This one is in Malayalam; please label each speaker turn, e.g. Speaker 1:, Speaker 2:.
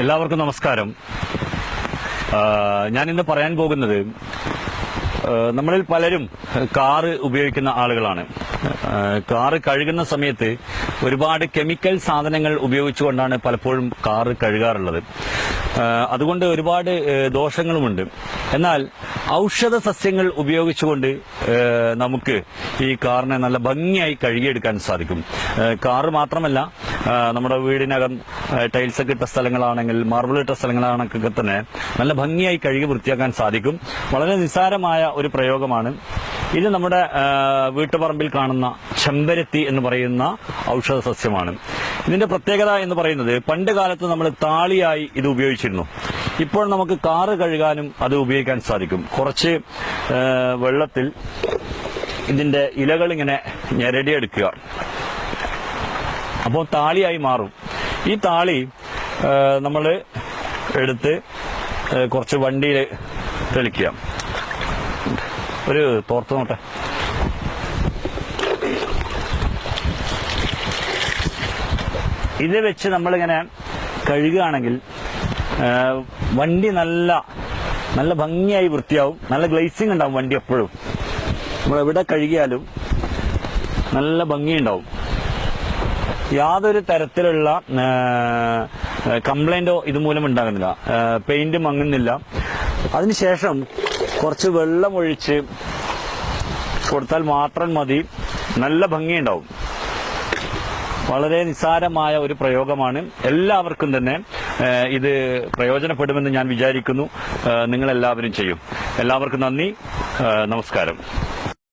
Speaker 1: എല്ലാവർക്കും നമസ്കാരം. ഞാൻ ഇന്ന് പറയാൻ പോകുന്നത് നമ്മളിൽ പലരും കാറ് ഉപയോഗിക്കുന്ന ആളുകളാണ്. കാറ് കഴുകുന്ന സമയത്ത് ഒരുപാട് കെമിക്കൽ സാധനങ്ങൾ ഉപയോഗിച്ചുകൊണ്ടാണ് പലപ്പോഴും കാറ് കഴുകാറുള്ളത്. അതുകൊണ്ട് ഒരുപാട് ദോഷങ്ങളുമുണ്ട്. എന്നാൽ ഔഷധ സസ്യങ്ങൾ ഉപയോഗിച്ചുകൊണ്ട് നമുക്ക് ഈ കാറിനെ നല്ല ഭംഗിയായി കഴുകിയെടുക്കാൻ സാധിക്കും. കാറ് മാത്രമല്ല, നമ്മുടെ വീടിനകം ടൈൽസ് ഒക്കെ ഇട്ട സ്ഥലങ്ങളാണെങ്കിൽ, മാർബിൾ ഇട്ട സ്ഥലങ്ങളാണെങ്കിൽ തന്നെ നല്ല ഭംഗിയായി കഴുകി വൃത്തിയാക്കാൻ സാധിക്കും. വളരെ നിസ്സാരമായ ഒരു പ്രയോഗമാണ് ഇത്. നമ്മുടെ വീട്ടുപറമ്പിൽ കാണുന്ന ചെമ്പരത്തി എന്ന് പറയുന്ന ഔഷധ സസ്യമാണ്. ഇതിന്റെ പ്രത്യേകത എന്ന് പറയുന്നത്, പണ്ട് കാലത്ത് നമ്മൾ താളിയായി ഇത് ഉപയോഗിച്ചിരുന്നു. ഇപ്പോൾ നമുക്ക് കാറ് കഴുകാനും അത് ഉപയോഗിക്കാൻ സാധിക്കും. കുറച്ച് വെള്ളത്തിൽ ഇതിന്റെ ഇലകൾ ഇങ്ങനെ ഞെരടിയെടുക്കുക, അപ്പോൾ താളിയായി മാറും. ഈ താളി നമ്മൾ എടുത്ത് കുറച്ച് വണ്ടിയിൽ തെളിക്കുക. ഒരു തോർത്ത് നോട്ടെ. ഇത് വെച്ച് നമ്മളിങ്ങനെ കഴുകുകയാണെങ്കിൽ വണ്ടി നല്ല ഭംഗിയായി വൃത്തിയാവും. നല്ല ഗ്ലേസിംഗ് ഉണ്ടാവും വണ്ടി എപ്പോഴും. നമ്മൾ എവിടെ കഴുകിയാലും നല്ല ഭംഗിയുണ്ടാവും. യാതൊരു തരത്തിലുള്ള കംപ്ലൈന്റോ ഇതുമൂലം ഉണ്ടാകുന്നില്ല. പെയിന്റ് മങ്ങുന്നില്ല. അതിനുശേഷം കുറച്ച് വെള്ളം ഒഴിച്ച് കൊടുത്താൽ മാത്രം മതി. നല്ല ഭംഗിയുണ്ടാവും. വളരെ നിസ്സാരമായ ഒരു പ്രയോഗമാണ്. എല്ലാവർക്കും തന്നെ ഇത് പ്രയോജനപ്പെടുമെന്ന് ഞാൻ വിചാരിക്കുന്നു. നിങ്ങളെല്ലാവരും ചെയ്യും. എല്ലാവർക്കും നന്ദി, നമസ്കാരം.